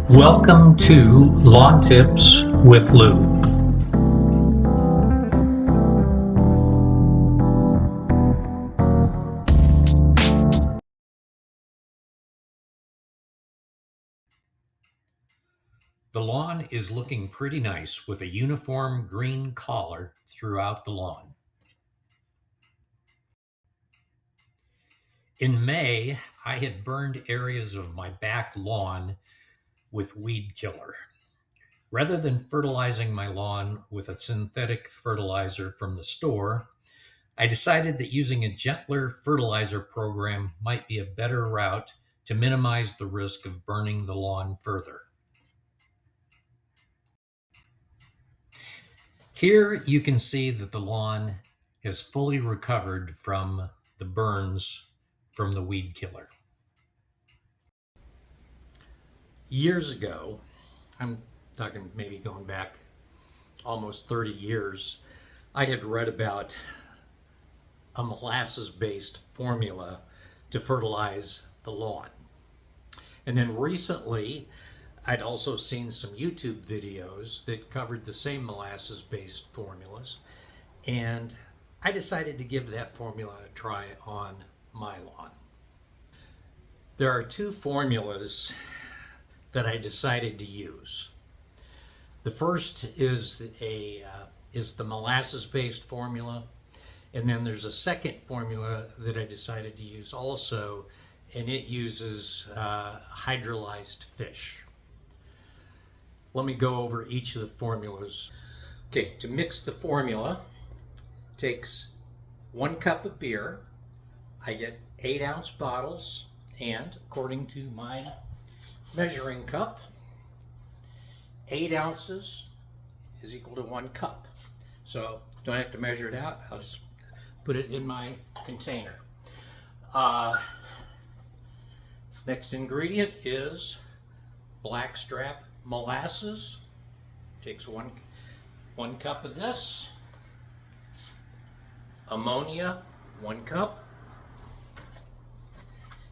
Welcome to Lawn Tips with Lou. The lawn is looking pretty nice with a uniform green collar throughout the lawn. In May, I had burned areas of my back lawn with weed killer. Rather than fertilizing my lawn with a synthetic fertilizer from the store, I decided that using a gentler fertilizer program might be a better route to minimize the risk of burning the lawn further. Here you can see that the lawn has fully recovered from the burns from the weed killer. Years ago, I'm talking maybe going back almost 30 years, I had read about a molasses-based formula to fertilize the lawn. And then recently, I'd also seen some YouTube videos that covered the same molasses-based formulas, and I decided to give that formula a try on my lawn. There are two formulas that I decided to use. The first is the molasses-based formula, and then there's a second formula that I decided to use also, and it uses hydrolyzed fish. Let me go over each of the formulas. Okay, to mix the formula, takes 1 cup of beer. I get 8-ounce bottles, and according to my measuring cup, 8 ounces is equal to 1 cup. So don't have to measure it out. I'll just put it in my container. Next ingredient is blackstrap molasses. Takes one cup of this. Ammonia, 1 cup.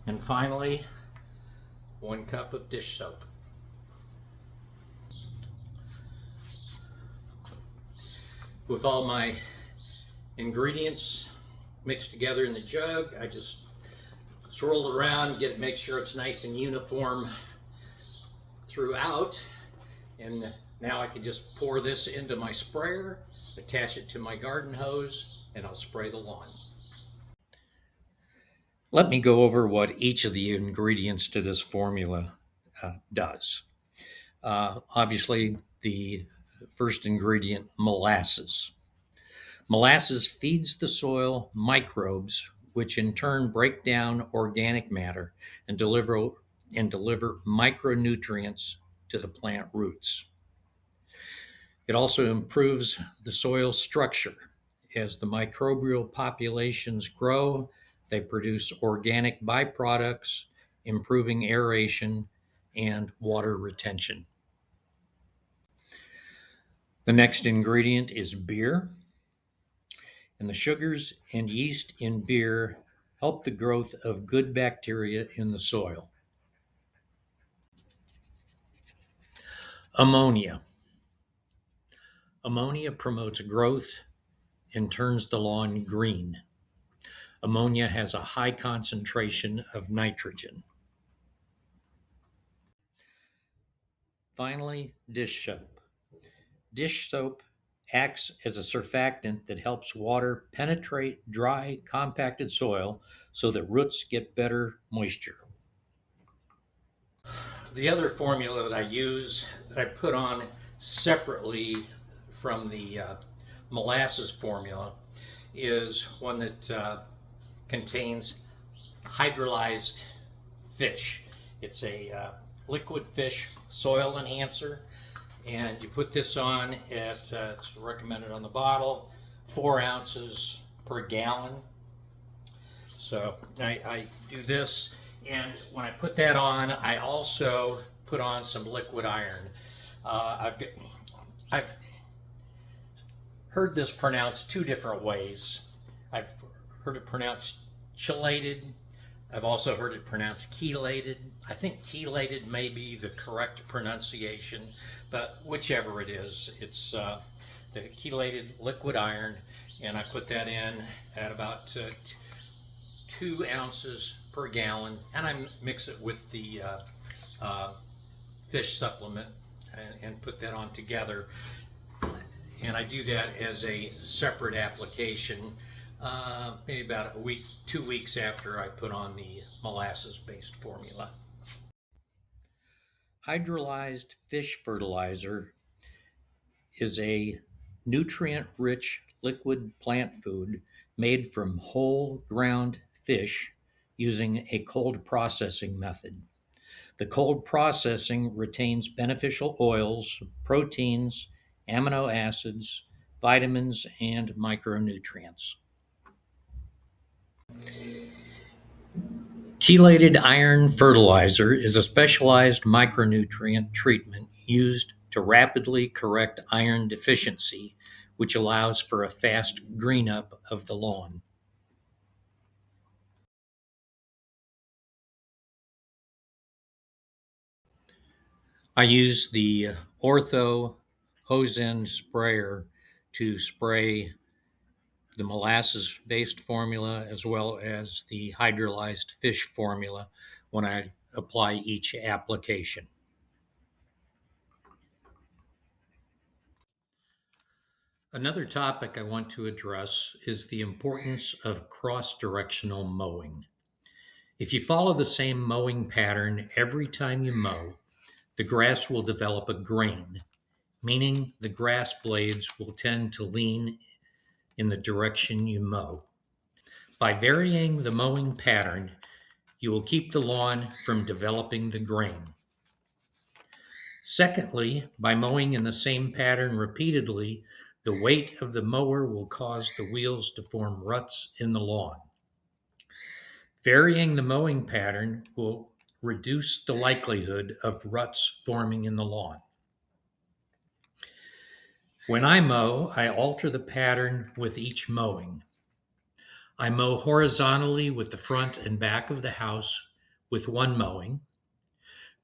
And finally, 1 cup of dish soap. With all my ingredients mixed together in the jug, I just swirl it around, make sure it's nice and uniform throughout, and now I can just pour this into my sprayer, attach it to my garden hose, and I'll spray the lawn. Let me go over what each of the ingredients to this formula does. Obviously, the first ingredient, molasses. Molasses feeds the soil microbes, which in turn break down organic matter and deliver micronutrients to the plant roots. It also improves the soil structure. As the microbial populations grow, they produce organic byproducts, improving aeration and water retention. The next ingredient is beer, and the sugars and yeast in beer help the growth of good bacteria in the soil. Ammonia. Ammonia promotes growth and turns the lawn green. Ammonia has a high concentration of nitrogen. Finally, dish soap. Dish soap acts as a surfactant that helps water penetrate dry, compacted soil so that roots get better moisture. The other formula that I use, that I put on separately from the molasses formula, is one that contains hydrolyzed fish. It's a liquid fish soil enhancer, and you put this on at, it's recommended on the bottle, 4 ounces per gallon. So I do this, and when I put that on, I also put on some liquid iron. I've heard this pronounced 2 different ways. I've heard it pronounced chelated, I've also heard it pronounced chelated. I think chelated may be the correct pronunciation, but whichever it is, it's the chelated liquid iron, and I put that in at about 2 ounces per gallon, and I mix it with the fish supplement and put that on together. And I do that as a separate application, maybe about a week, 2 weeks after I put on the molasses-based formula. Hydrolyzed fish fertilizer is a nutrient-rich liquid plant food made from whole ground fish using a cold processing method. The cold processing retains beneficial oils, proteins, amino acids, vitamins, and micronutrients. Chelated iron fertilizer is a specialized micronutrient treatment used to rapidly correct iron deficiency, which allows for a fast green up of the lawn. I use the Ortho hose end sprayer to spray the molasses-based formula as well as the hydrolyzed fish formula when I apply each application. Another topic I want to address is the importance of cross-directional mowing. If you follow the same mowing pattern every time you mow, the grass will develop a grain, meaning the grass blades will tend to lean in the direction you mow. By varying the mowing pattern, you will keep the lawn from developing the grain. Secondly, by mowing in the same pattern repeatedly, the weight of the mower will cause the wheels to form ruts in the lawn. Varying the mowing pattern will reduce the likelihood of ruts forming in the lawn. When I mow, I alter the pattern with each mowing. I mow horizontally with the front and back of the house with one mowing,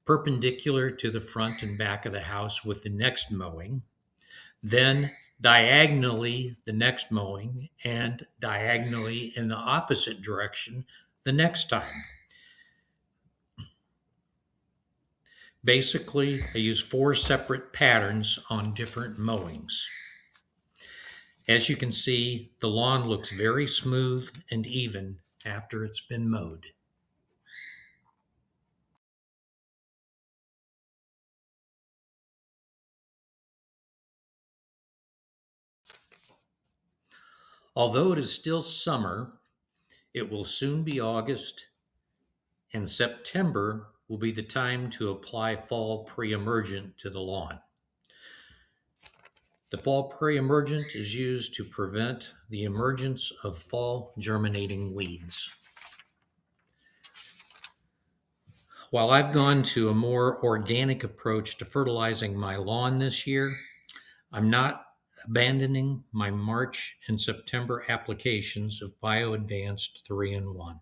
perpendicular to the front and back of the house with the next mowing, then diagonally the next mowing, and diagonally in the opposite direction the next time. Basically, I use 4 separate patterns on different mowings. As you can see, the lawn looks very smooth and even after it's been mowed. Although it is still summer, it will soon be August, and September will be the time to apply fall pre-emergent to the lawn. The fall pre-emergent is used to prevent the emergence of fall germinating weeds. While I've gone to a more organic approach to fertilizing my lawn this year, I'm not abandoning my March and September applications of BioAdvanced 3-in-1.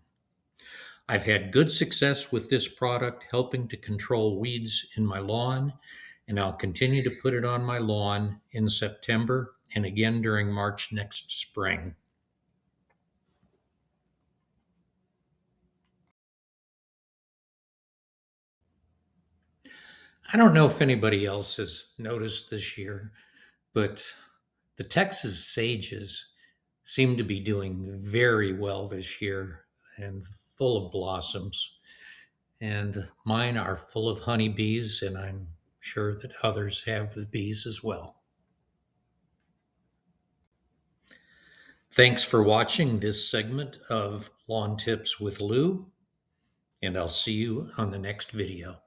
I've had good success with this product helping to control weeds in my lawn, and I'll continue to put it on my lawn in September and again during March next spring. I don't know if anybody else has noticed this year, but the Texas sages seem to be doing very well this year and full of blossoms. And mine are full of honeybees, and I'm sure that others have the bees as well. Thanks for watching this segment of Lawn Tips with Lou, and I'll see you on the next video.